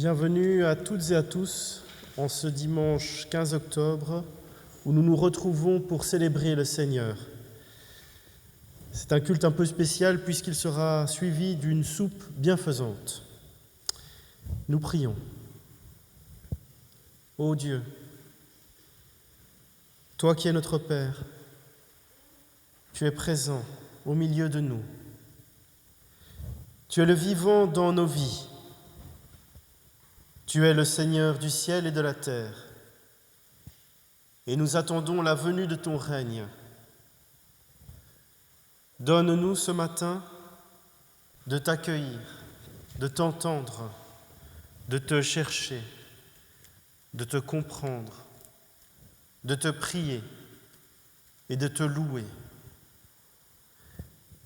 Bienvenue à toutes et à tous en ce dimanche 15 octobre où nous nous retrouvons pour célébrer le Seigneur. C'est un culte un peu spécial puisqu'il sera suivi d'une soupe bienfaisante. Nous prions. Ô Dieu, toi qui es notre Père, tu es présent au milieu de nous. Tu es le vivant dans nos vies. Tu es le Seigneur du ciel et de la terre. Et nous attendons la venue de ton règne. Donne-nous ce matin de t'accueillir, de t'entendre, de te chercher, de te comprendre, de te prier et de te louer.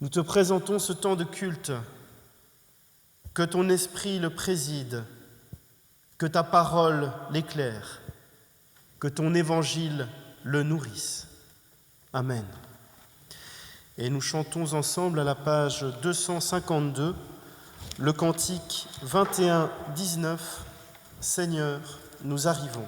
Nous te présentons ce temps de culte, que ton esprit le préside, que ta parole l'éclaire, que ton évangile le nourrisse. Amen. Et nous chantons ensemble à la page 252, le cantique 21-19, Seigneur, nous arrivons.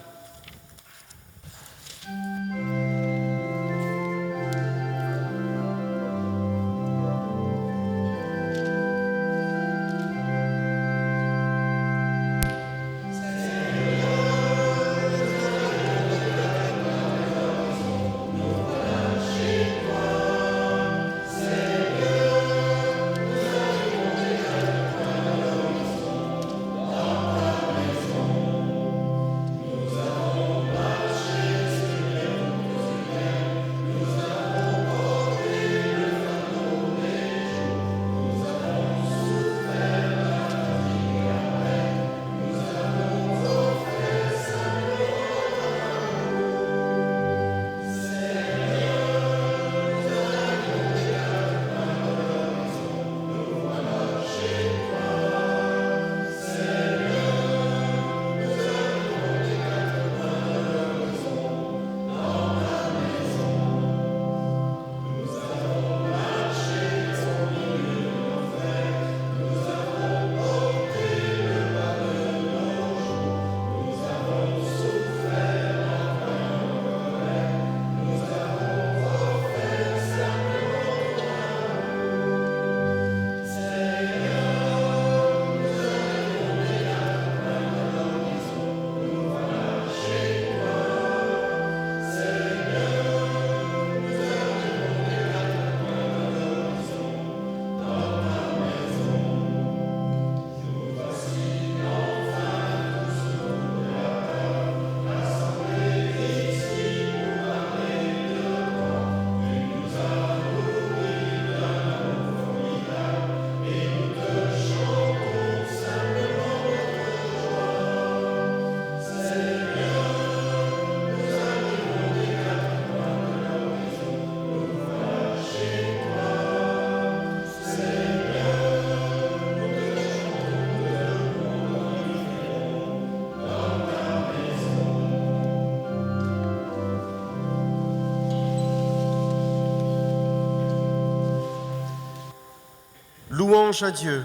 Louange à Dieu,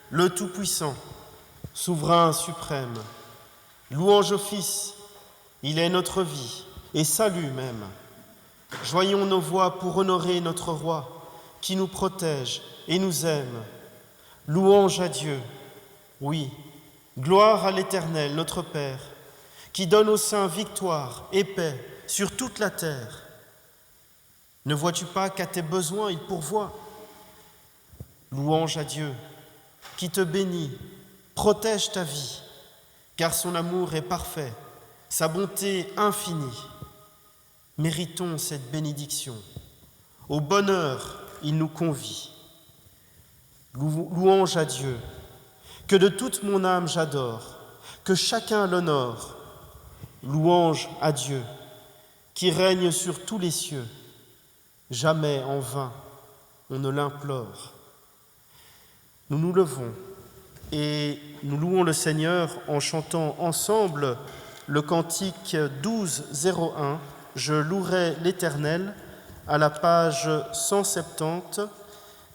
le Tout-Puissant, souverain suprême. Louange au Fils, il est notre vie et salut même. Joignons nos voix pour honorer notre Roi, qui nous protège et nous aime. Louange à Dieu, oui, gloire à l'Éternel, notre Père, qui donne aux saints victoire et paix sur toute la terre. Ne vois-tu pas qu'à tes besoins il pourvoit ? Louange à Dieu, qui te bénit, protège ta vie, car son amour est parfait, sa bonté infinie. Méritons cette bénédiction. Au bonheur, il nous convie. Louange à Dieu, que de toute mon âme j'adore, que chacun l'honore. Louange à Dieu, qui règne sur tous les cieux. Jamais en vain on ne l'implore. Nous nous levons et nous louons le Seigneur en chantant ensemble le cantique 12-01, « Je louerai l'Éternel » à la page 170,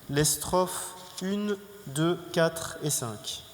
les strophes 1, 2, 4 et 5.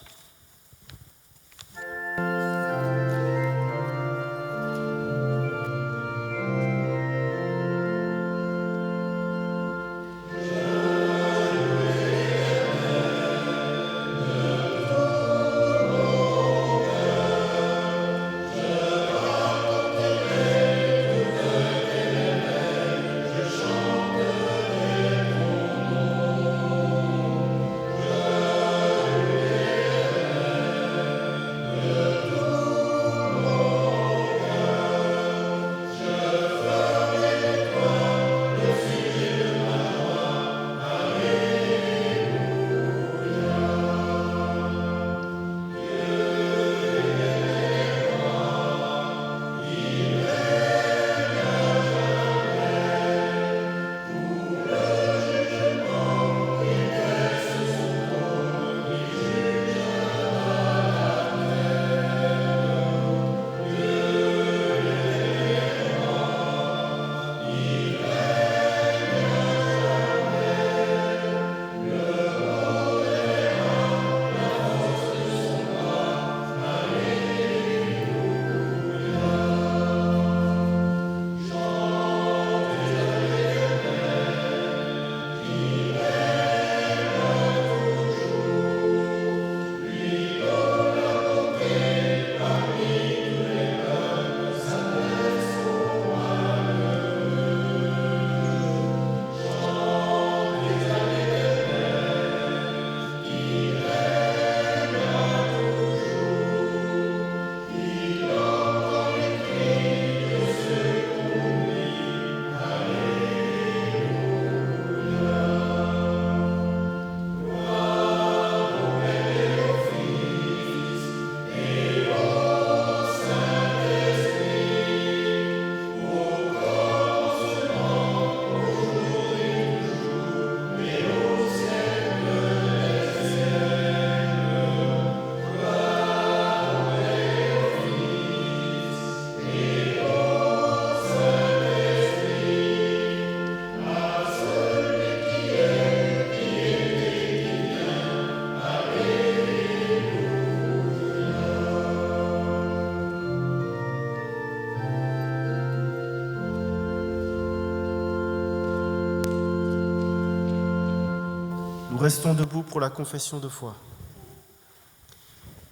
Nous restons debout pour la confession de foi.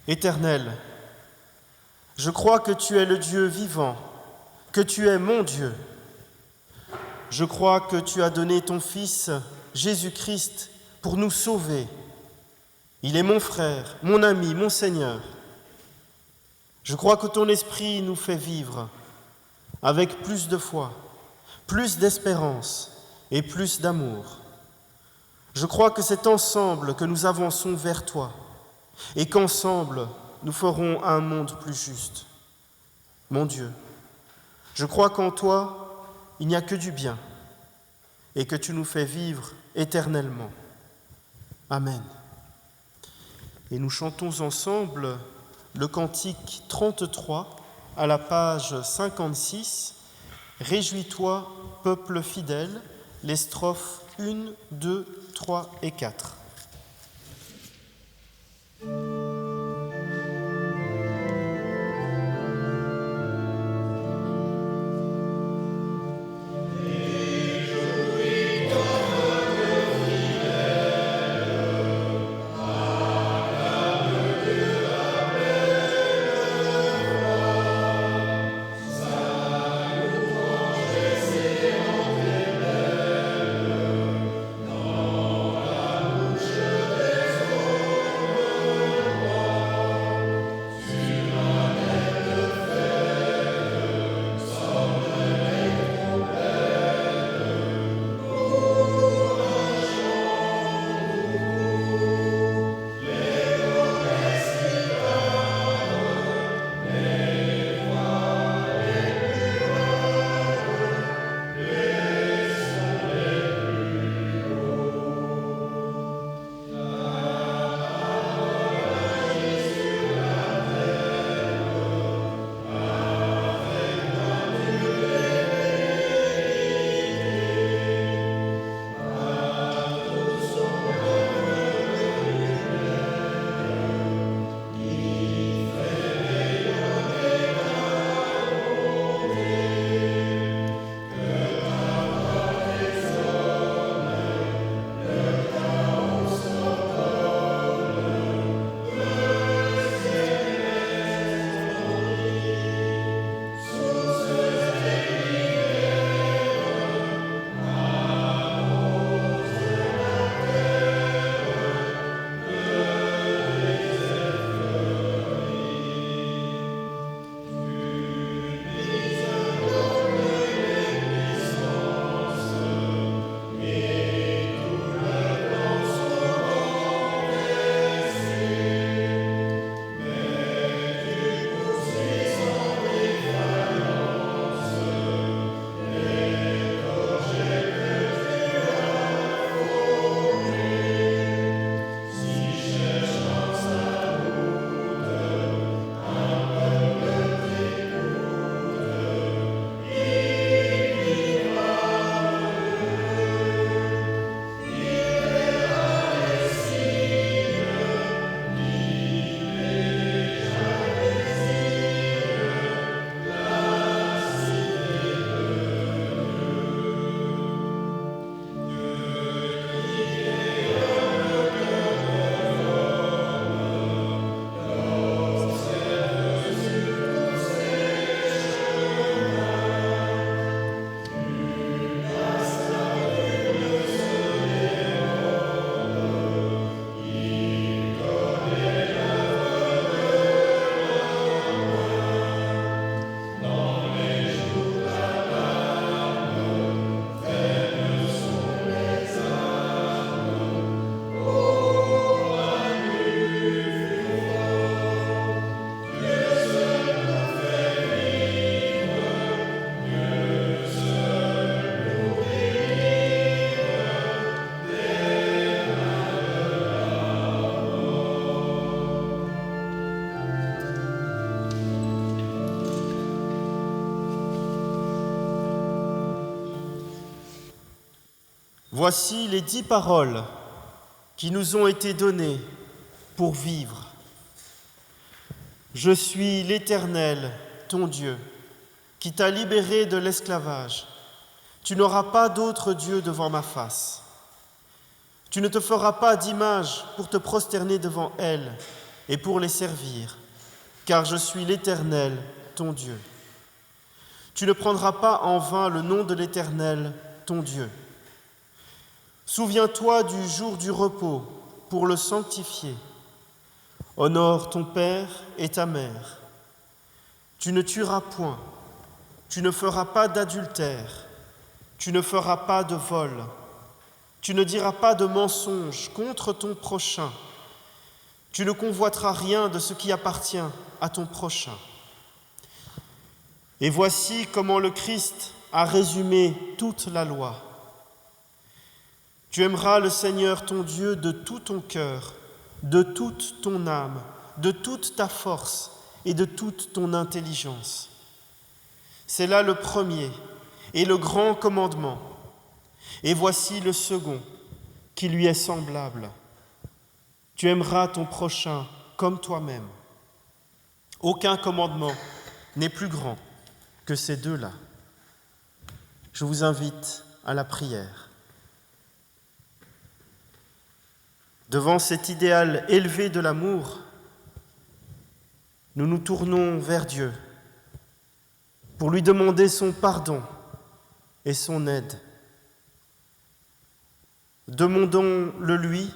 Éternel, je crois que tu es le Dieu vivant, que tu es mon Dieu. Je crois que tu as donné ton Fils, Jésus-Christ, pour nous sauver. Il est mon frère, mon ami, mon Seigneur. Je crois que ton esprit nous fait vivre avec plus de foi, plus d'espérance et plus d'amour. Je crois que c'est ensemble que nous avançons vers toi et qu'ensemble nous ferons un monde plus juste. Mon Dieu, je crois qu'en toi, il n'y a que du bien et que tu nous fais vivre éternellement. Amen. Et nous chantons ensemble le cantique 33 à la page 56. Réjouis-toi, peuple fidèle, les strophes 1, 2, 3 et 4. Voici les 10 paroles qui nous ont été données pour vivre. Je suis l'Éternel, ton Dieu, qui t'a libéré de l'esclavage. Tu n'auras pas d'autre Dieu devant ma face. Tu ne te feras pas d'image pour te prosterner devant elles et pour les servir, car je suis l'Éternel, ton Dieu. Tu ne prendras pas en vain le nom de l'Éternel, ton Dieu. Souviens-toi du jour du repos pour le sanctifier. Honore ton père et ta mère. Tu ne tueras point. Tu ne feras pas d'adultère. Tu ne feras pas de vol. Tu ne diras pas de mensonge contre ton prochain. Tu ne convoiteras rien de ce qui appartient à ton prochain. Et voici comment le Christ a résumé toute la loi. Tu aimeras le Seigneur ton Dieu de tout ton cœur, de toute ton âme, de toute ta force et de toute ton intelligence. C'est là le premier et le grand commandement. Et voici le second, qui lui est semblable. Tu aimeras ton prochain comme toi-même. Aucun commandement n'est plus grand que ces deux-là. Je vous invite à la prière. Devant cet idéal élevé de l'amour, nous nous tournons vers Dieu pour lui demander son pardon et son aide. Demandons-le lui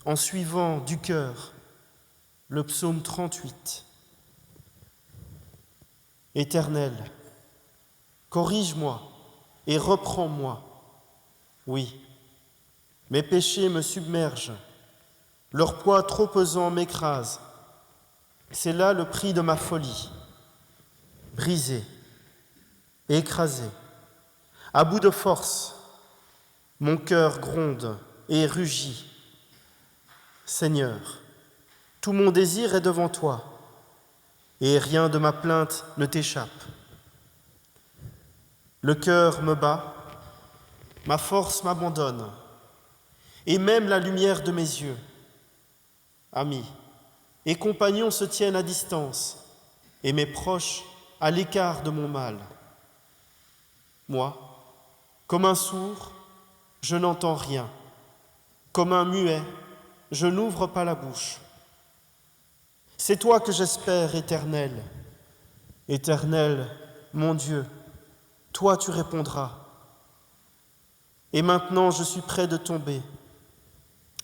en suivant du cœur le psaume 38. Éternel, corrige-moi et reprends-moi. Oui, mes péchés me submergent, leur poids trop pesant m'écrase. C'est là le prix de ma folie. Brisé, écrasé, à bout de force, mon cœur gronde et rugit. Seigneur, tout mon désir est devant toi, et rien de ma plainte ne t'échappe. Le cœur me bat, ma force m'abandonne, et même la lumière de mes yeux. Amis et compagnons se tiennent à distance, et mes proches à l'écart de mon mal. Moi, comme un sourd, je n'entends rien. Comme un muet, je n'ouvre pas la bouche. C'est toi que j'espère, Éternel. Éternel, mon Dieu, toi tu répondras. Et maintenant je suis près de tomber.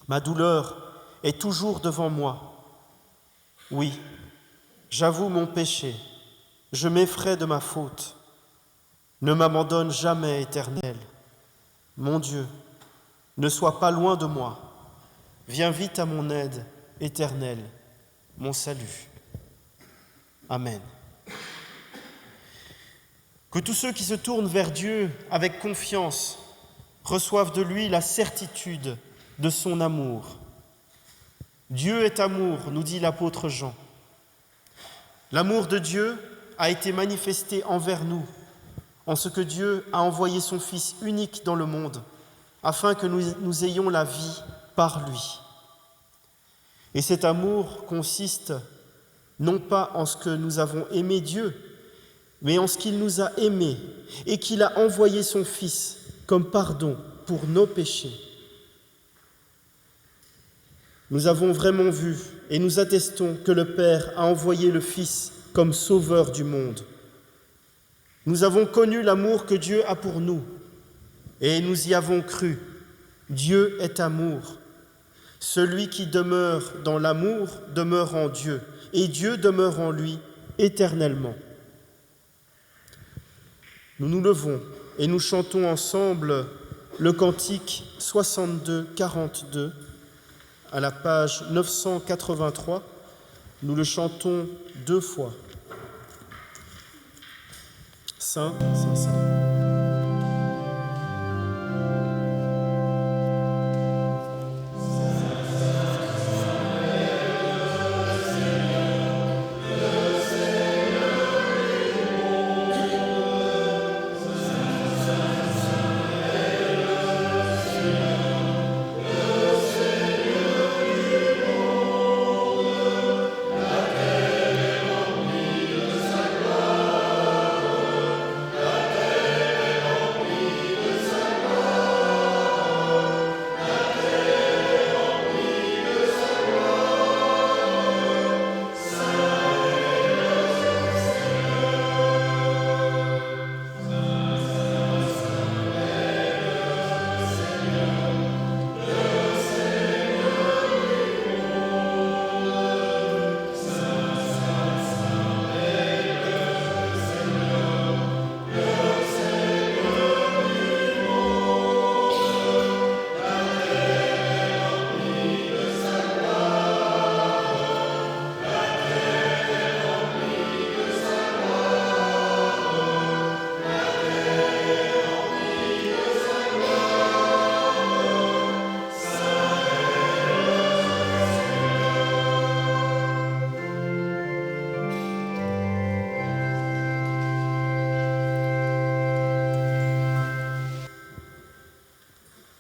Ma douleur est toujours devant moi. Oui, j'avoue mon péché, je m'effraie de ma faute. Ne m'abandonne jamais, Éternel. Mon Dieu, ne sois pas loin de moi. Viens vite à mon aide, Éternel, mon salut. Amen. Que tous ceux qui se tournent vers Dieu avec confiance reçoivent de lui la certitude de son amour. Dieu est amour, nous dit l'apôtre Jean. L'amour de Dieu a été manifesté envers nous, en ce que Dieu a envoyé son Fils unique dans le monde, afin que nous ayons la vie par lui. Et cet amour consiste non pas en ce que nous avons aimé Dieu, mais en ce qu'il nous a aimés et qu'il a envoyé son Fils comme pardon pour nos péchés. Nous avons vraiment vu et nous attestons que le Père a envoyé le Fils comme sauveur du monde. Nous avons connu l'amour que Dieu a pour nous et nous y avons cru. Dieu est amour. Celui qui demeure dans l'amour demeure en Dieu et Dieu demeure en lui éternellement. Nous nous levons et nous chantons ensemble le cantique 62-42 à la page 983. Nous le chantons 2 fois. Saint, Saint, Saint.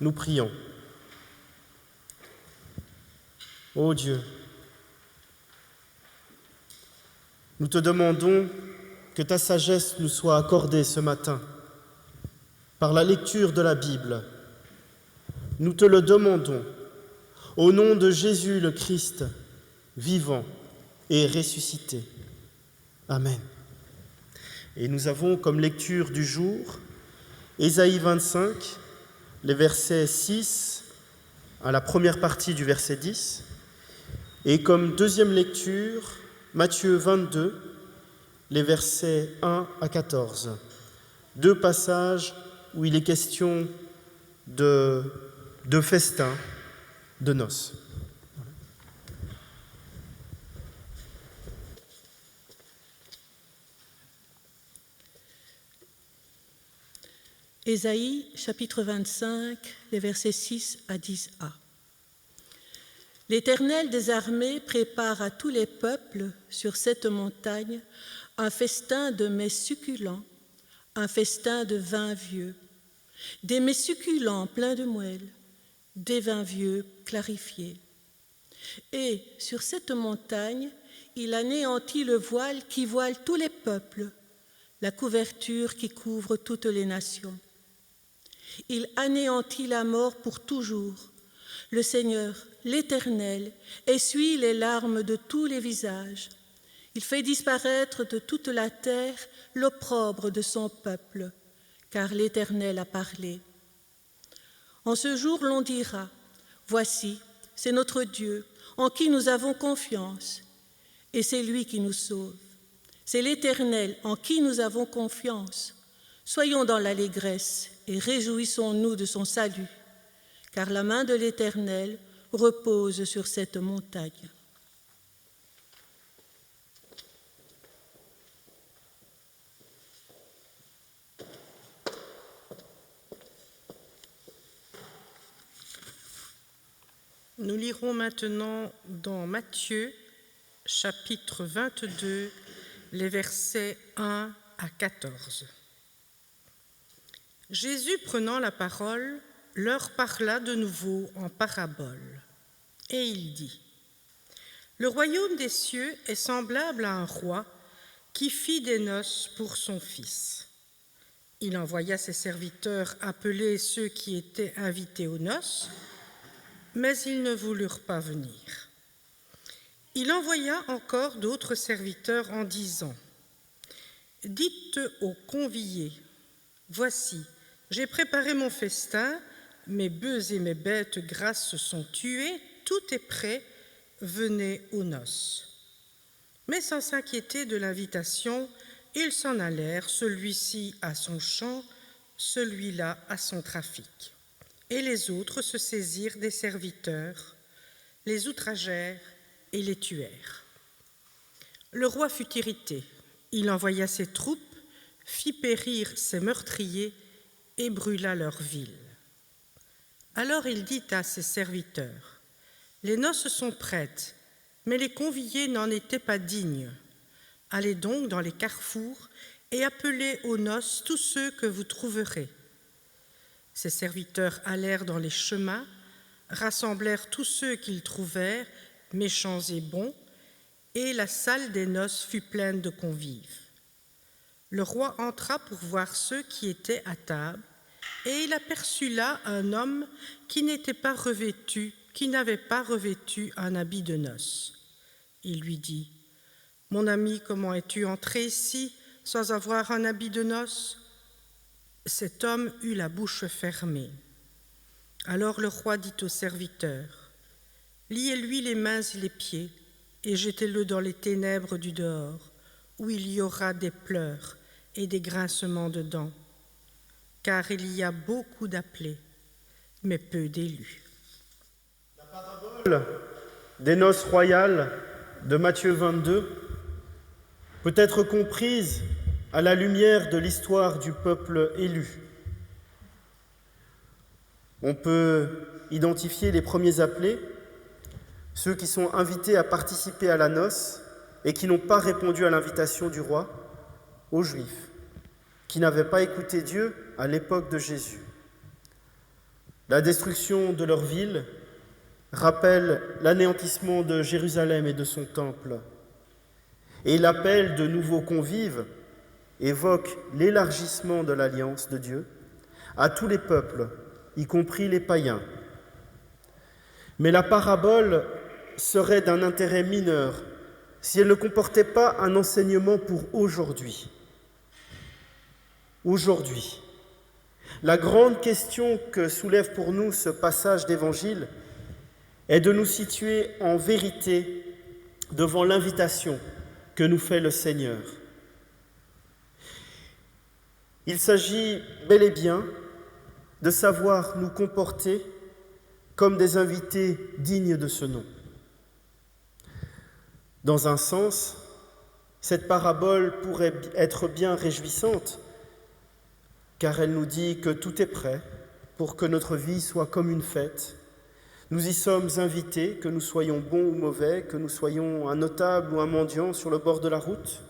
Nous prions. Ô Dieu, nous te demandons que ta sagesse nous soit accordée ce matin par la lecture de la Bible. Nous te le demandons au nom de Jésus le Christ, vivant et ressuscité. Amen. Et nous avons comme lecture du jour Ésaïe 25, les versets 6 à la première partie du verset 10, et comme deuxième lecture, Matthieu 22, les versets 1 à 14. Deux passages où il est question de festin, de noces. Ésaïe, chapitre 25, les versets 6 à 10a. L'Éternel des armées prépare à tous les peuples sur cette montagne un festin de mets succulents, un festin de vins vieux, des mets succulents pleins de moelle, des vins vieux clarifiés. Et sur cette montagne, il anéantit le voile qui voile tous les peuples, la couverture qui couvre toutes les nations. Il anéantit la mort pour toujours. Le Seigneur, l'Éternel, essuie les larmes de tous les visages. Il fait disparaître de toute la terre l'opprobre de son peuple, car l'Éternel a parlé. En ce jour, l'on dira, « Voici, c'est notre Dieu, en qui nous avons confiance, et c'est lui qui nous sauve. C'est l'Éternel en qui nous avons confiance. Soyons dans l'allégresse et réjouissons-nous de son salut, car la main de l'Éternel repose sur cette montagne. » Nous lirons maintenant dans Matthieu, chapitre 22, les versets 1 à 14. Jésus, prenant la parole, leur parla de nouveau en parabole, et il dit : « Le royaume des cieux est semblable à un roi qui fit des noces pour son fils. Il envoya ses serviteurs appeler ceux qui étaient invités aux noces, mais ils ne voulurent pas venir. Il envoya encore d'autres serviteurs en disant : « Dites aux conviés, voici, j'ai préparé mon festin, mes bœufs et mes bêtes grasses sont tués, tout est prêt, venez aux noces. » Mais sans s'inquiéter de l'invitation, ils s'en allèrent, celui-ci à son champ, celui-là à son trafic. Et les autres se saisirent des serviteurs, les outragèrent et les tuèrent. Le roi fut irrité, il envoya ses troupes, fit périr ses meurtriers et brûla leur ville. Alors il dit à ses serviteurs : « Les noces sont prêtes, mais les conviés n'en étaient pas dignes. Allez donc dans les carrefours et appelez aux noces tous ceux que vous trouverez. » Ses serviteurs allèrent dans les chemins, rassemblèrent tous ceux qu'ils trouvèrent, méchants et bons, et la salle des noces fut pleine de convives. Le roi entra pour voir ceux qui étaient à table, et il aperçut là un homme qui n'avait pas revêtu un habit de noces. Il lui dit : « Mon ami, comment es-tu entré ici sans avoir un habit de noces ?» Cet homme eut la bouche fermée. Alors le roi dit aux serviteurs : « Liez-lui les mains et les pieds et jetez-le dans les ténèbres du dehors, où il y aura des pleurs et des grincements de dents, car il y a beaucoup d'appelés, mais peu d'élus. » La parabole des noces royales de Matthieu 22 peut être comprise à la lumière de l'histoire du peuple élu. On peut identifier les premiers appelés, ceux qui sont invités à participer à la noce et qui n'ont pas répondu à l'invitation du roi, aux Juifs, qui n'avaient pas écouté Dieu à l'époque de Jésus. La destruction de leur ville rappelle l'anéantissement de Jérusalem et de son temple. Et l'appel de nouveaux convives évoque l'élargissement de l'alliance de Dieu à tous les peuples, y compris les païens. Mais la parabole serait d'un intérêt mineur si elle ne comportait pas un enseignement pour aujourd'hui. Aujourd'hui, la grande question que soulève pour nous ce passage d'Évangile est de nous situer en vérité devant l'invitation que nous fait le Seigneur. Il s'agit bel et bien de savoir nous comporter comme des invités dignes de ce nom. Dans un sens, cette parabole pourrait être bien réjouissante, car elle nous dit que tout est prêt pour que notre vie soit comme une fête. Nous y sommes invités, que nous soyons bons ou mauvais, que nous soyons un notable ou un mendiant sur le bord de la route.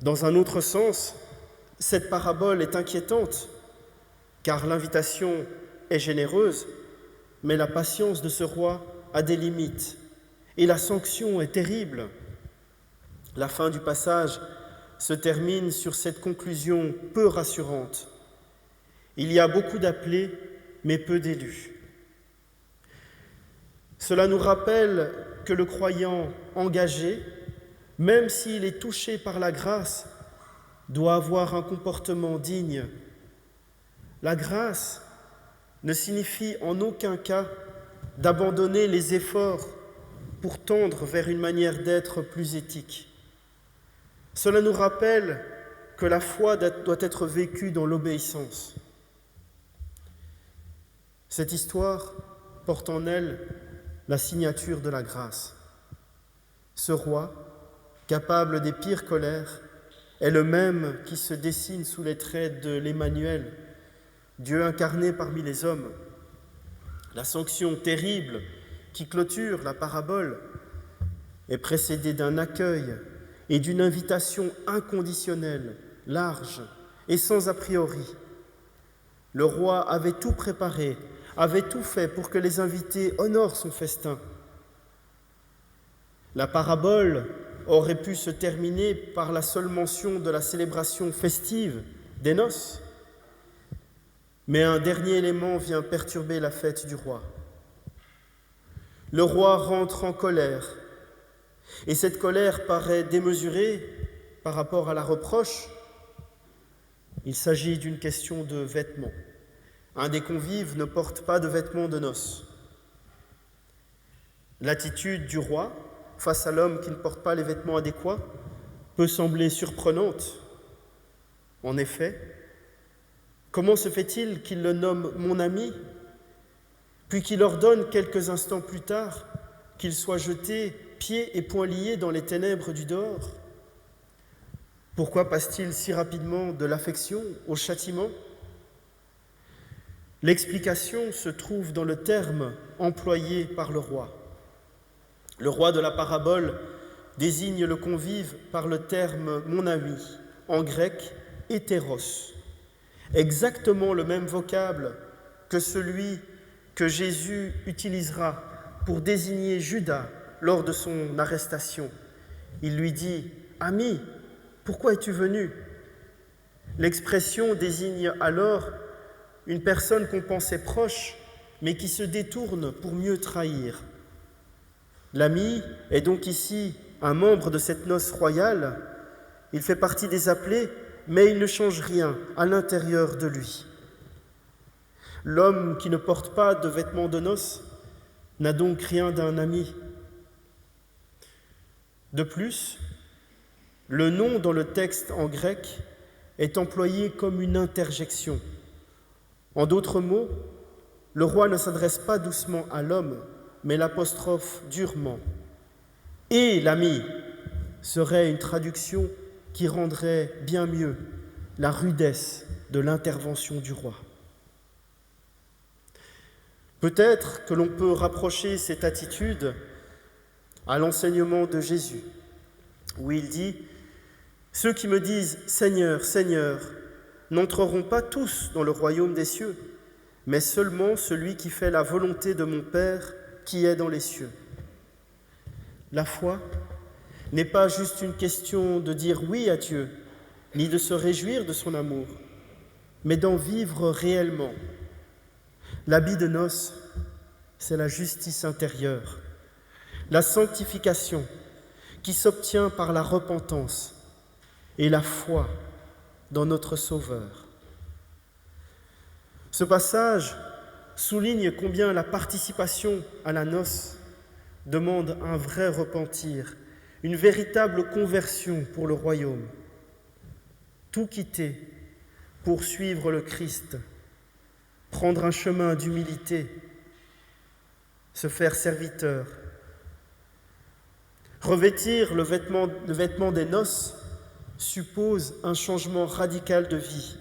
Dans un autre sens, cette parabole est inquiétante, car l'invitation est généreuse, mais la patience de ce roi a des limites, et la sanction est terrible. La fin du passage se termine sur cette conclusion peu rassurante. Il y a beaucoup d'appelés, mais peu d'élus. Cela nous rappelle que le croyant engagé, même s'il est touché par la grâce, doit avoir un comportement digne. La grâce ne signifie en aucun cas d'abandonner les efforts pour tendre vers une manière d'être plus éthique. Cela nous rappelle que la foi doit être vécue dans l'obéissance. Cette histoire porte en elle la signature de la grâce. Ce roi, capable des pires colères, est le même qui se dessine sous les traits de l'Emmanuel, Dieu incarné parmi les hommes. La sanction terrible qui clôture la parabole est précédée d'un accueil et d'une invitation inconditionnelle, large et sans a priori. Le roi avait tout préparé, avait tout fait pour que les invités honorent son festin. La parabole aurait pu se terminer par la seule mention de la célébration festive des noces, mais un dernier élément vient perturber la fête du roi. Le roi rentre en colère, et cette colère paraît démesurée par rapport à la reproche. Il s'agit d'une question de vêtements. Un des convives ne porte pas de vêtements de noces. L'attitude du roi face à l'homme qui ne porte pas les vêtements adéquats peut sembler surprenante. En effet, comment se fait-il qu'il le nomme « mon ami » puis qu'il ordonne quelques instants plus tard qu'il soit jeté pieds et poings liés dans les ténèbres du dehors? Pourquoi passe-t-il si rapidement de l'affection au châtiment? L'explication se trouve dans le terme employé par le roi. Le roi de la parabole désigne le convive par le terme « mon ami », en grec « hétéros », exactement le même vocable que celui que Jésus utilisera pour désigner Judas lors de son arrestation. Il lui dit « Ami, pourquoi es-tu venu ?» L'expression désigne alors une personne qu'on pensait proche, mais qui se détourne pour mieux trahir. L'ami est donc ici un membre de cette noce royale. Il fait partie des appelés, mais il ne change rien à l'intérieur de lui. L'homme qui ne porte pas de vêtements de noces n'a donc rien d'un ami. De plus, le nom dans le texte en grec est employé comme une interjection. En d'autres mots, le roi ne s'adresse pas doucement à l'homme, mais l'apostrophe durement. « Et l'ami » serait une traduction qui rendrait bien mieux la rudesse de l'intervention du roi. Peut-être que l'on peut rapprocher cette attitude à l'enseignement de Jésus, où il dit « Ceux qui me disent « Seigneur, Seigneur » n'entreront pas tous dans le royaume des cieux, mais seulement celui qui fait la volonté de mon Père qui est dans les cieux. La foi n'est pas juste une question de dire oui à Dieu, ni de se réjouir de son amour, mais d'en vivre réellement. L'habit de noces, c'est la justice intérieure, la sanctification qui s'obtient par la repentance et la foi dans notre Sauveur. Ce passage souligne combien la participation à la noce demande un vrai repentir, une véritable conversion pour le royaume. Tout quitter pour suivre le Christ, prendre un chemin d'humilité, se faire serviteur. Revêtir le vêtement des noces suppose un changement radical de vie,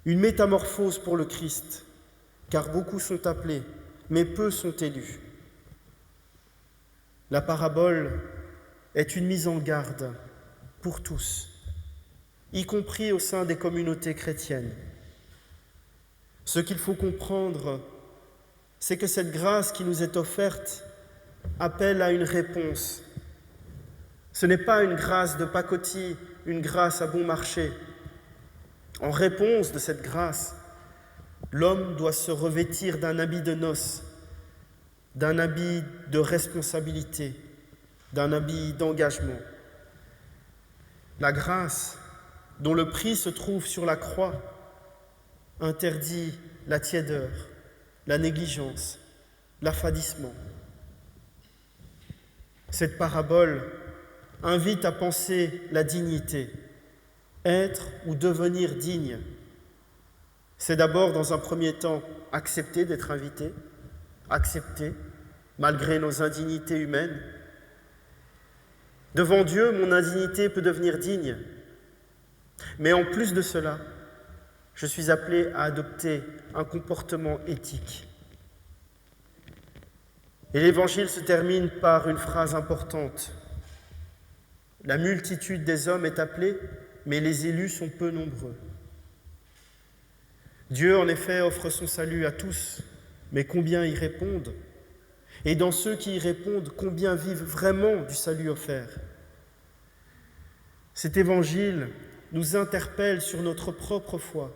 une métamorphose pour le Christ, car beaucoup sont appelés, mais peu sont élus. La parabole est une mise en garde pour tous, y compris au sein des communautés chrétiennes. Ce qu'il faut comprendre, c'est que cette grâce qui nous est offerte appelle à une réponse. Ce n'est pas une grâce de pacotille, une grâce à bon marché. En réponse de cette grâce, l'homme doit se revêtir d'un habit de noces, d'un habit de responsabilité, d'un habit d'engagement. La grâce, dont le prix se trouve sur la croix, interdit la tiédeur, la négligence, l'affadissement. Cette parabole invite à penser la dignité. Être ou devenir digne, c'est d'abord, dans un premier temps, accepter d'être invité, accepter, malgré nos indignités humaines. Devant Dieu, mon indignité peut devenir digne. Mais en plus de cela, je suis appelé à adopter un comportement éthique. Et l'Évangile se termine par une phrase importante. La multitude des hommes est appelée, mais les élus sont peu nombreux. Dieu, en effet, offre son salut à tous, mais combien y répondent? Et dans ceux qui y répondent, combien vivent vraiment du salut offert? Cet évangile nous interpelle sur notre propre foi,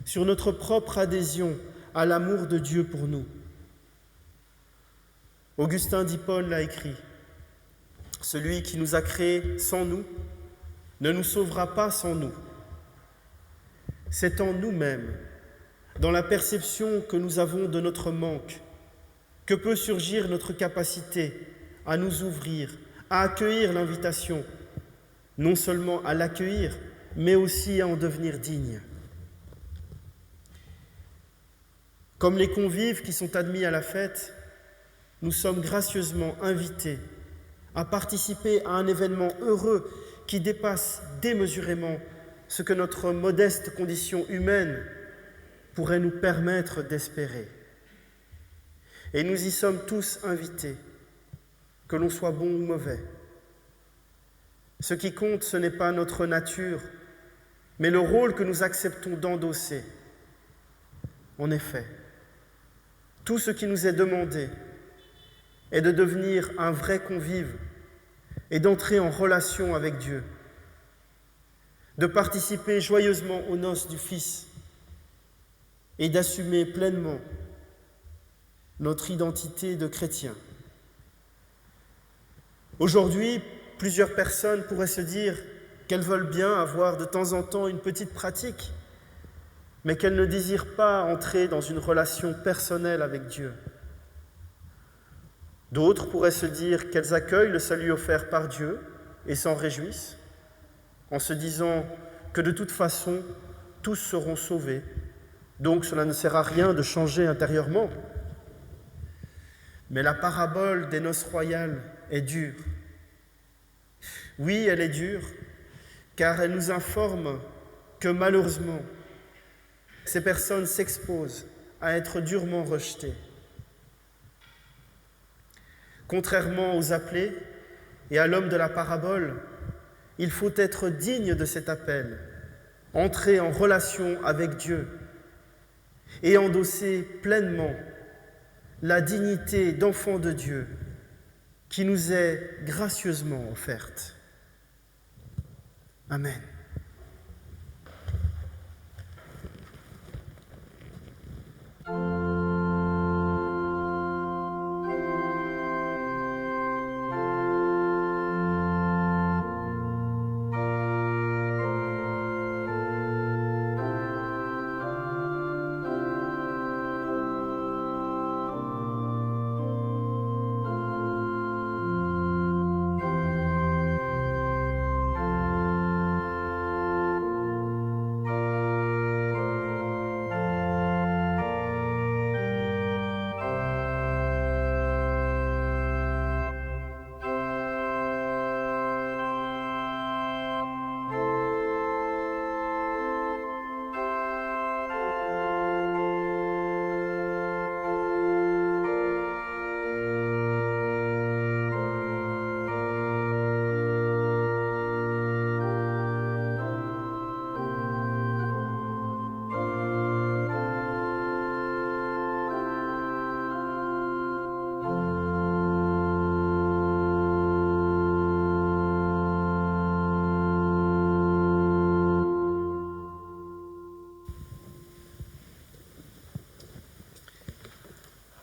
sur notre propre adhésion à l'amour de Dieu pour nous. Augustin d'Hippone l'a écrit: « Celui qui nous a créés sans nous ne nous sauvera pas sans nous. C'est en nous-mêmes, dans la perception que nous avons de notre manque, que peut surgir notre capacité à nous ouvrir, à accueillir l'invitation, non seulement à l'accueillir, mais aussi à en devenir digne. Comme les convives qui sont admis à la fête, nous sommes gracieusement invités à participer à un événement heureux qui dépasse démesurément ce que notre modeste condition humaine pourrait nous permettre d'espérer. Et nous y sommes tous invités, que l'on soit bon ou mauvais. Ce qui compte, ce n'est pas notre nature, mais le rôle que nous acceptons d'endosser. En effet, tout ce qui nous est demandé est de devenir un vrai convive et d'entrer en relation avec Dieu, de participer joyeusement aux noces du Fils et d'assumer pleinement notre identité de chrétien. Aujourd'hui, plusieurs personnes pourraient se dire qu'elles veulent bien avoir de temps en temps une petite pratique, mais qu'elles ne désirent pas entrer dans une relation personnelle avec Dieu. D'autres pourraient se dire qu'elles accueillent le salut offert par Dieu et s'en réjouissent, en se disant que de toute façon, tous seront sauvés, donc cela ne sert à rien de changer intérieurement. Mais la parabole des noces royales est dure. Oui, elle est dure, car elle nous informe que malheureusement, ces personnes s'exposent à être durement rejetées. Contrairement aux appelés et à l'homme de la parabole, il faut être digne de cet appel, entrer en relation avec Dieu. et endosser pleinement la dignité d'enfant de Dieu qui nous est gracieusement offerte. Amen.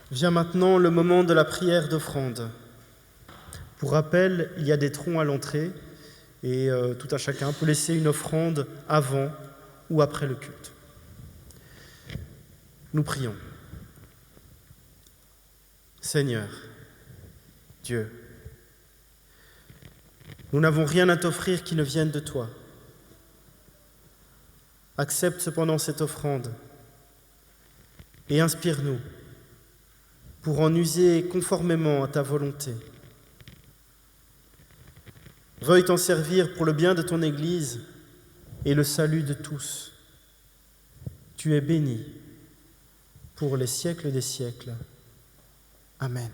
Vient maintenant le moment de la prière d'offrande. Pour rappel, il y a des troncs à l'entrée et tout à chacun peut laisser une offrande avant ou après le culte. Nous prions. Seigneur, Dieu, nous n'avons rien à t'offrir qui ne vienne de toi. Accepte cependant cette offrande et inspire-nous pour en user conformément à ta volonté. Veuille t'en servir pour le bien de ton Église et le salut de tous. Tu es béni pour les siècles des siècles. Amen.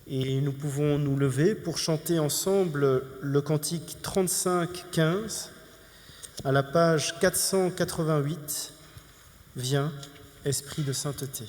Et nous pouvons nous lever pour chanter ensemble le cantique 35-15 à la page 488. Viens, Esprit de sainteté.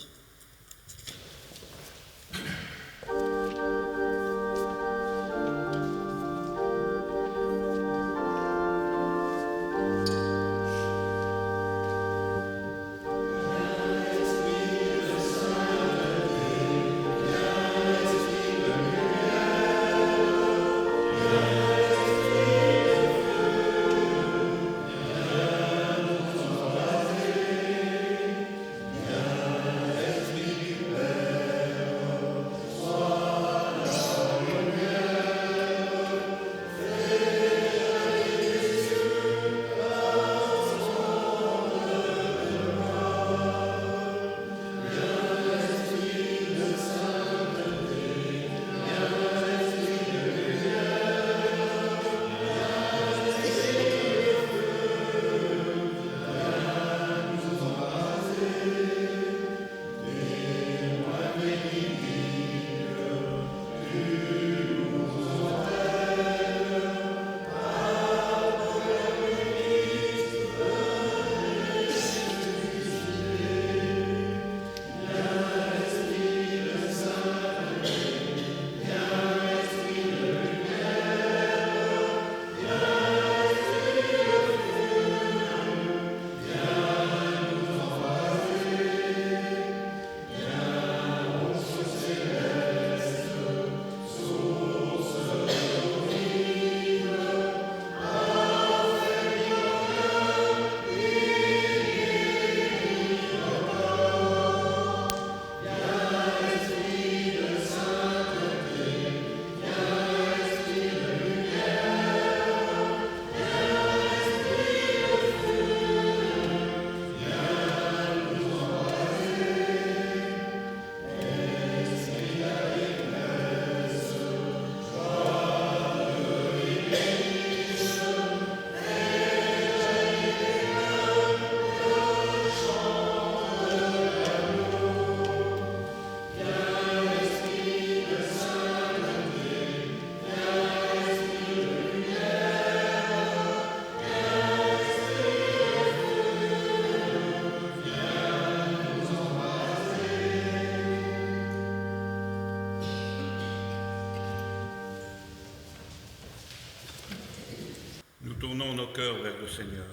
tournons nos cœurs vers le Seigneur.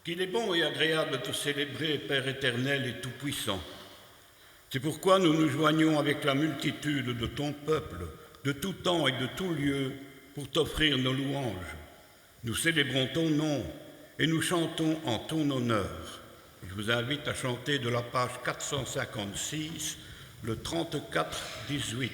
Qu'il est bon et agréable de te célébrer, Père éternel et tout-puissant. C'est pourquoi nous nous joignons avec la multitude de ton peuple, de tout temps et de tout lieu, pour t'offrir nos louanges. Nous célébrons ton nom et nous chantons en ton honneur. Je vous invite à chanter de la page 456, le 34-18.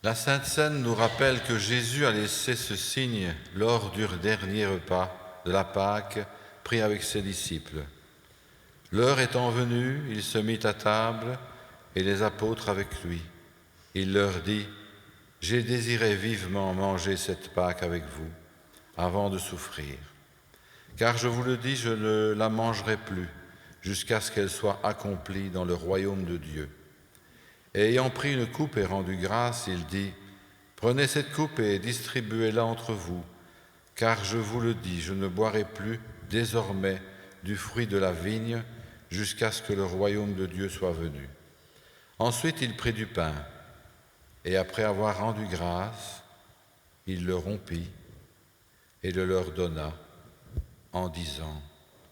La Sainte Seine nous rappelle que Jésus a laissé ce signe lors du dernier repas de la Pâque pris avec ses disciples. L'heure étant venue, il se mit à table et les apôtres avec lui. Il leur dit : « J'ai désiré vivement manger cette Pâque avec vous avant de souffrir. Car je vous le dis, je ne la mangerai plus jusqu'à ce qu'elle soit accomplie dans le royaume de Dieu. » Et ayant pris une coupe et rendu grâce, il dit : « Prenez cette coupe et distribuez-la entre vous, car je vous le dis, je ne boirai plus désormais du fruit de la vigne jusqu'à ce que le royaume de Dieu soit venu. » Ensuite, il prit du pain, et après avoir rendu grâce, il le rompit et le leur donna, en disant :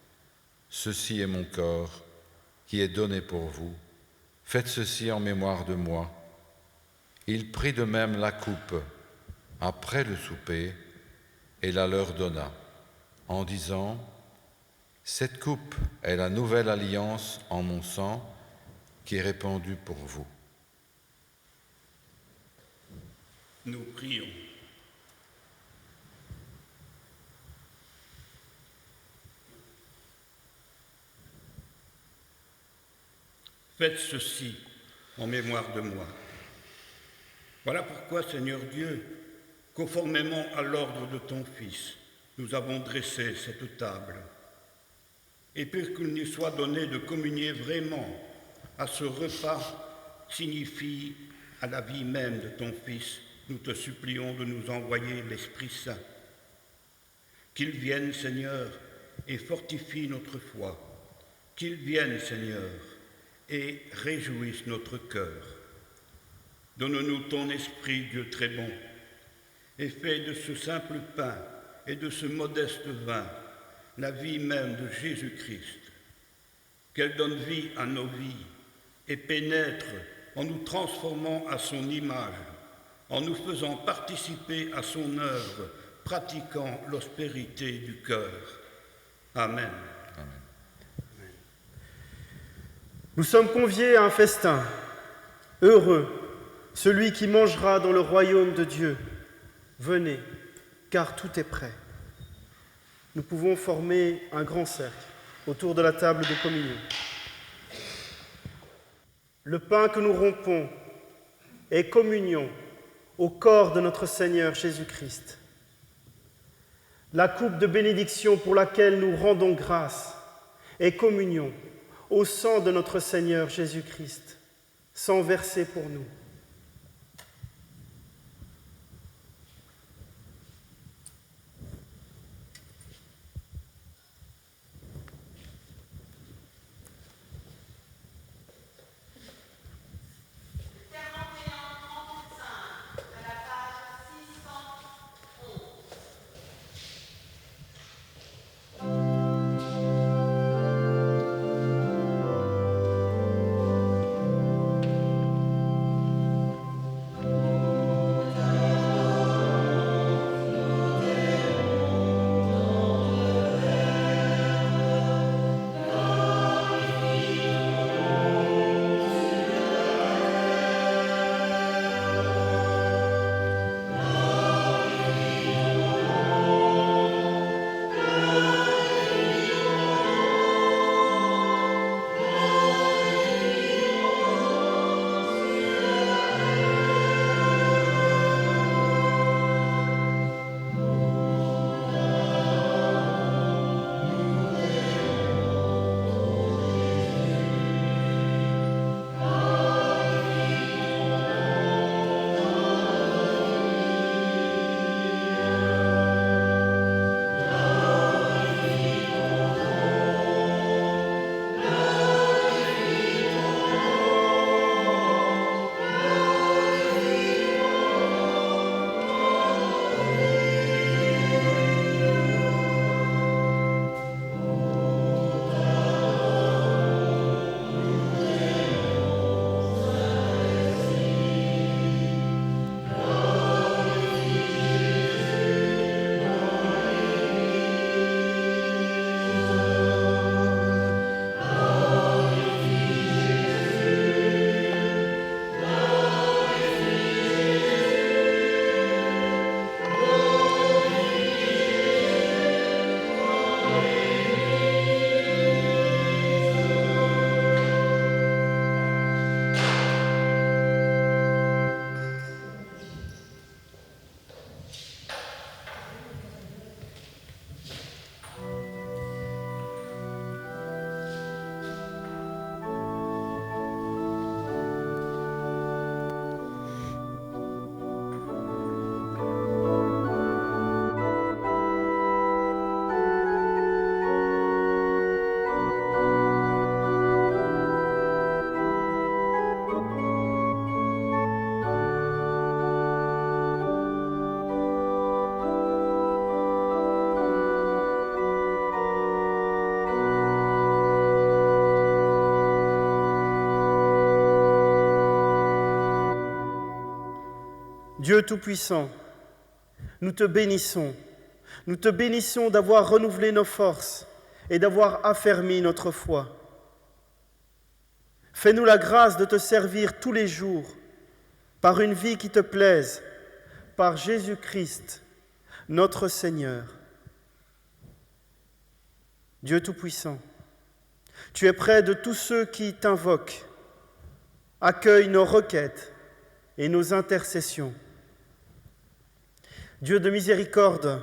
« Ceci est mon corps qui est donné pour vous. Faites ceci en mémoire de moi. » Il prit de même la coupe après le souper et la leur donna, en disant : « Cette coupe est la nouvelle alliance en mon sang qui est répandue pour vous. » Nous prions. Faites ceci en mémoire de moi. Voilà pourquoi, Seigneur Dieu, conformément à l'ordre de ton Fils, nous avons dressé cette table. et pour qu'il nous soit donné de communier vraiment à ce repas signifie à la vie même de ton Fils, nous te supplions de nous envoyer l'Esprit Saint. Qu'il vienne, Seigneur, et fortifie notre foi. Qu'il vienne, Seigneur, et réjouisse notre cœur. Donne-nous ton esprit, Dieu très bon, et fais de ce simple pain et de ce modeste vin la vie même de Jésus-Christ. Qu'elle donne vie à nos vies et pénètre en nous transformant à son image, en nous faisant participer à son œuvre, pratiquant l'austérité du cœur. Amen. Nous sommes conviés à un festin. Heureux celui qui mangera dans le royaume de Dieu. Venez, car tout est prêt. Nous pouvons former un grand cercle autour de la table de communion. Le pain que nous rompons est communion au corps de notre Seigneur Jésus-Christ. La coupe de bénédiction pour laquelle nous rendons grâce est communion au sang de notre Seigneur Jésus-Christ, sang versé pour nous. Dieu Tout-Puissant, nous te bénissons d'avoir renouvelé nos forces et d'avoir affermi notre foi. Fais-nous la grâce de te servir tous les jours par une vie qui te plaise, par Jésus-Christ, notre Seigneur. Dieu Tout-Puissant, tu es près de tous ceux qui t'invoquent. Accueille nos requêtes et nos intercessions. Dieu de miséricorde,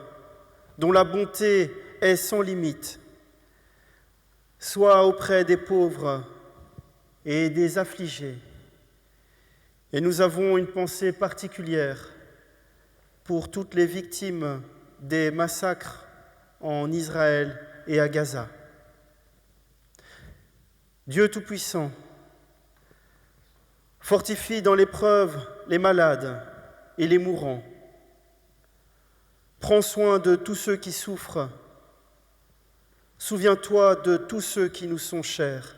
dont la bonté est sans limite, sois auprès des pauvres et des affligés. Et nous avons une pensée particulière pour toutes les victimes des massacres en Israël et à Gaza. Dieu Tout-Puissant, fortifie dans l'épreuve les malades et les mourants. Prends soin de tous ceux qui souffrent. Souviens-toi de tous ceux qui nous sont chers,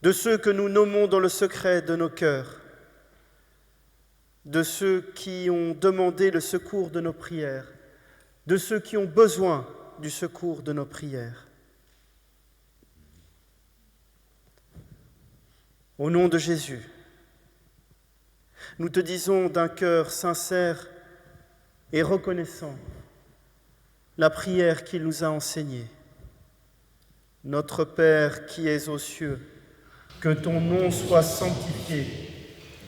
de ceux que nous nommons dans le secret de nos cœurs, de ceux qui ont demandé le secours de nos prières, de ceux qui ont besoin du secours de nos prières. Au nom de Jésus, nous te disons d'un cœur sincère et reconnaissant la prière qu'il nous a enseignée. Notre Père qui es aux cieux, que ton nom soit sanctifié,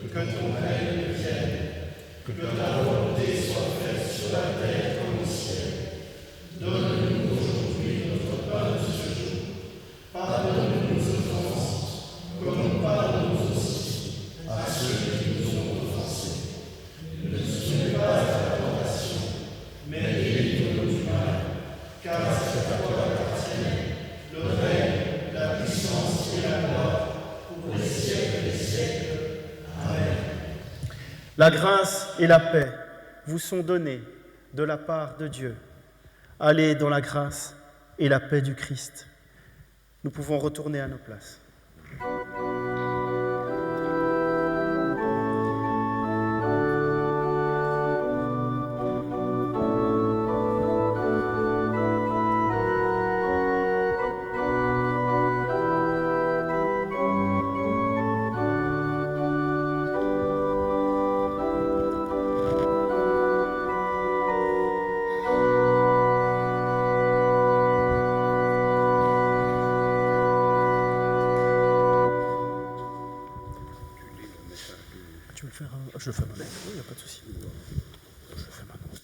que ton règne vienne, que ta volonté soit faite sur la terre comme au ciel. Donne-nous aujourd'hui notre pain de ce jour. Pardonne-nous nos offenses, comme nous pardonnons aussi à ceux qui nous ont offensés. Ne nous soumets pas à la tentation, mais délivre-nous du mal, car c'est à toi qu'appartiennent le règne, la puissance et la gloire pour les siècles des siècles. Amen. La grâce et la paix vous sont données de la part de Dieu. Allez dans la grâce et la paix du Christ. Nous pouvons retourner à nos places. Je le fais maintenant, il n'y a pas de souci. Je le fais maintenant.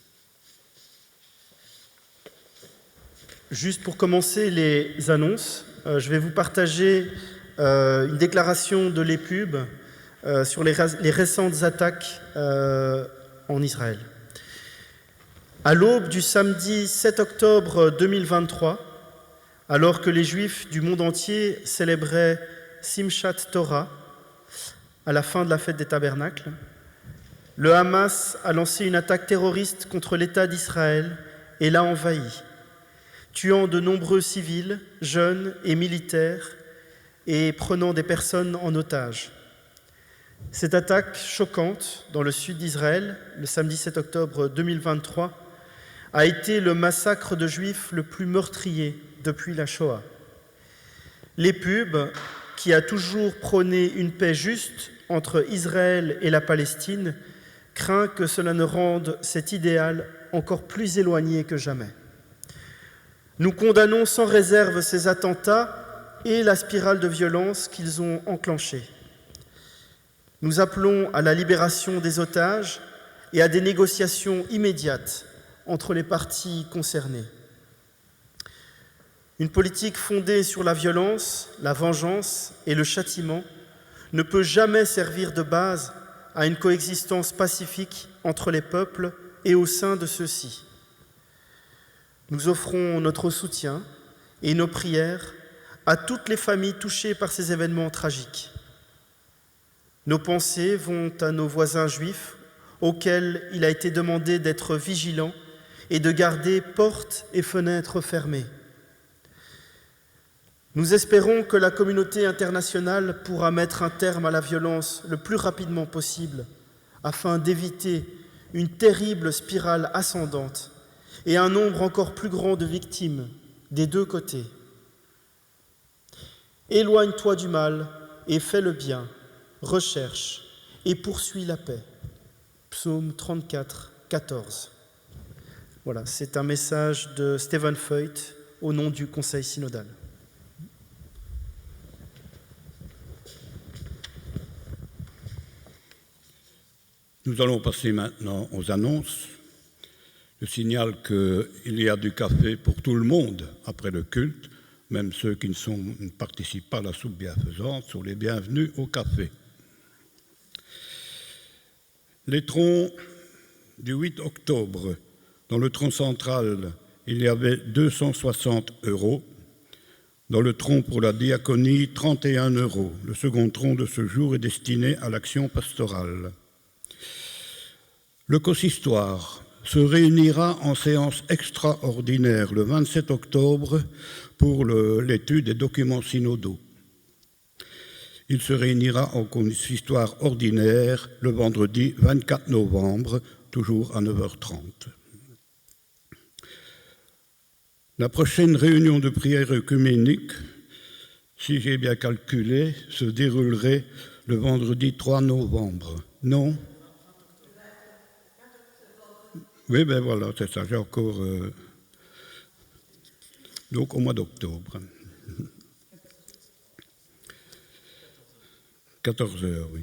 Juste pour commencer les annonces, je vais vous partager une déclaration de l'EPUB sur les récentes attaques en Israël. À l'aube du samedi 7 octobre 2023, alors que les Juifs du monde entier célébraient Simchat Torah, à la fin de la fête des tabernacles, le Hamas a lancé une attaque terroriste contre l'État d'Israël et l'a envahi, tuant de nombreux civils, jeunes et militaires, et prenant des personnes en otage. Cette attaque choquante dans le sud d'Israël, le samedi 7 octobre 2023, a été le massacre de Juifs le plus meurtrier depuis la Shoah. L'EPUB, qui a toujours prôné une paix juste entre Israël et la Palestine, craint que cela ne rende cet idéal encore plus éloigné que jamais. Nous condamnons sans réserve ces attentats et la spirale de violence qu'ils ont enclenchée. Nous appelons à la libération des otages et à des négociations immédiates entre les parties concernées. Une politique fondée sur la violence, la vengeance et le châtiment ne peut jamais servir de base à une coexistence pacifique entre les peuples et au sein de ceux-ci. Nous offrons notre soutien et nos prières à toutes les familles touchées par ces événements tragiques. Nos pensées vont à nos voisins juifs auxquels il a été demandé d'être vigilants et de garder portes et fenêtres fermées. Nous espérons que la communauté internationale pourra mettre un terme à la violence le plus rapidement possible afin d'éviter une terrible spirale ascendante et un nombre encore plus grand de victimes des deux côtés. Éloigne-toi du mal et fais le bien, recherche et poursuis la paix. Psaume 34, 14. Voilà, c'est un message de Stephen Feucht au nom du Conseil synodal. Nous allons passer maintenant aux annonces. Je signale qu'il y a du café pour tout le monde après le culte Même ceux qui ne participent pas à la soupe bienfaisante sont les bienvenus au café. Les troncs du 8 octobre, dans le tronc central, il y avait 260 €. Dans le tronc pour la diaconie, 31 €. Le second tronc de ce jour est destiné à l'action pastorale. Le consistoire se réunira en séance extraordinaire le 27 octobre pour l'étude des documents synodaux. Il se réunira en consistoire ordinaire le vendredi 24 novembre, toujours à 9h30. La prochaine réunion de prière œcuménique, si j'ai bien calculé, se déroulerait le vendredi 3 novembre. Non? Oui, ben voilà, c'est ça, j'ai encore... Donc au mois d'octobre. 14h, oui.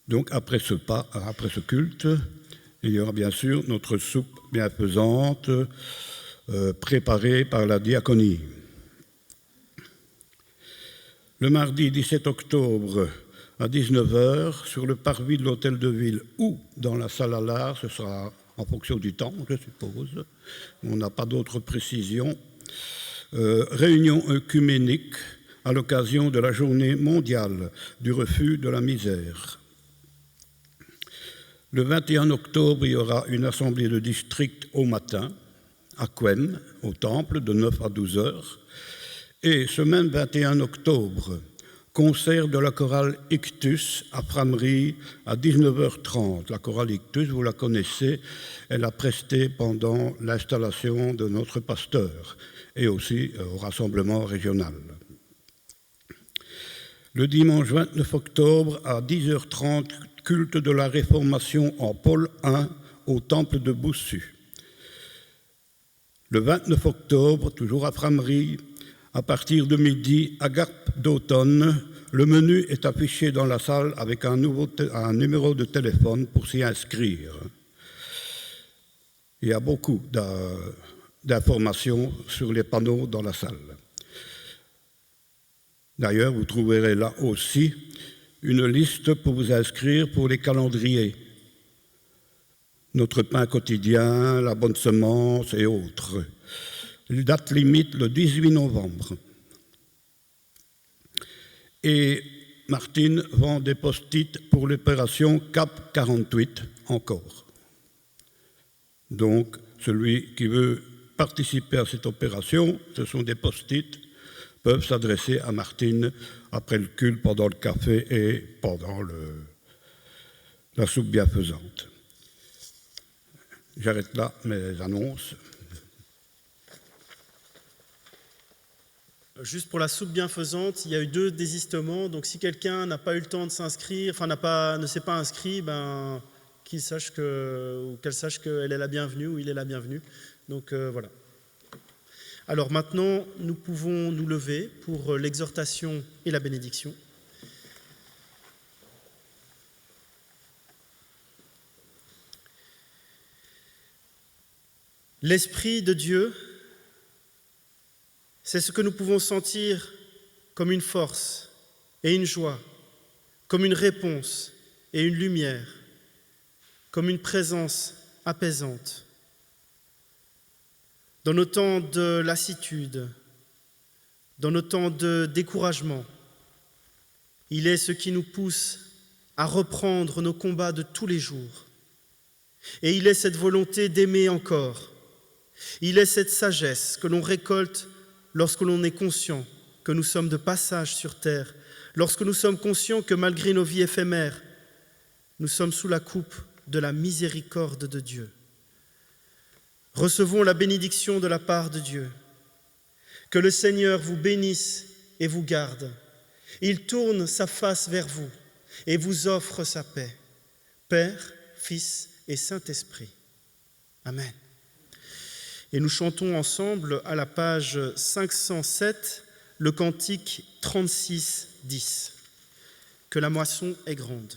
Donc après ce culte, il y aura bien sûr notre soupe bienfaisante préparée par la diaconie. Le mardi 17 octobre à 19h, sur le parvis de l'hôtel de ville ou dans la salle à l'art, ce sera en fonction du temps, je suppose, on n'a pas d'autres précisions, réunion œcuménique à l'occasion de la journée mondiale du refus de la misère. Le 21 octobre, il y aura une assemblée de district au matin, à Quen, au temple, de 9 à 12 heures. Et ce même 21 octobre, concert de la chorale Ictus à Frameries à 19h30. La chorale Ictus, vous la connaissez, elle a presté pendant l'installation de notre pasteur et aussi au rassemblement régional. Le dimanche 29 octobre à 10h30, culte de la Réformation en Paul I au temple de Boussu. Le 29 octobre, toujours à Frameries, à partir de midi, agape d'automne, le menu est affiché dans la salle avec un numéro de téléphone pour s'y inscrire. Il y a beaucoup d'informations sur les panneaux dans la salle. D'ailleurs, vous trouverez là aussi une liste pour vous inscrire pour les calendriers. Notre pain quotidien, la bonne semence et autres. Date limite le 18 novembre. Et Martine vend des post-it pour l'opération CAP 48 encore. Donc, celui qui veut participer à cette opération, ce sont des post-it, peuvent s'adresser à Martine après le culte, pendant le café et pendant la soupe bienfaisante. J'arrête là mes annonces. Juste pour la soupe bienfaisante, il y a eu 2 désistements. Donc si quelqu'un n'a pas eu le temps de s'inscrire, enfin ne s'est pas inscrit, qu'elle sache qu'elle est la bienvenue ou il est la bienvenue. Donc voilà. Alors maintenant, nous pouvons nous lever pour l'exhortation et la bénédiction. L'Esprit de Dieu, c'est ce que nous pouvons sentir comme une force et une joie, comme une réponse et une lumière, comme une présence apaisante. Dans nos temps de lassitude, dans nos temps de découragement, il est ce qui nous pousse à reprendre nos combats de tous les jours. Et il est cette volonté d'aimer encore. Il est cette sagesse que l'on récolte lorsque l'on est conscient que nous sommes de passage sur terre, lorsque nous sommes conscients que malgré nos vies éphémères, nous sommes sous la coupe de la miséricorde de Dieu. Recevons la bénédiction de la part de Dieu. Que le Seigneur vous bénisse et vous garde. Il tourne sa face vers vous et vous offre sa paix. Père, Fils et Saint-Esprit. Amen. Et nous chantons ensemble à la page 507 le cantique 36, 10. Que la moisson est grande.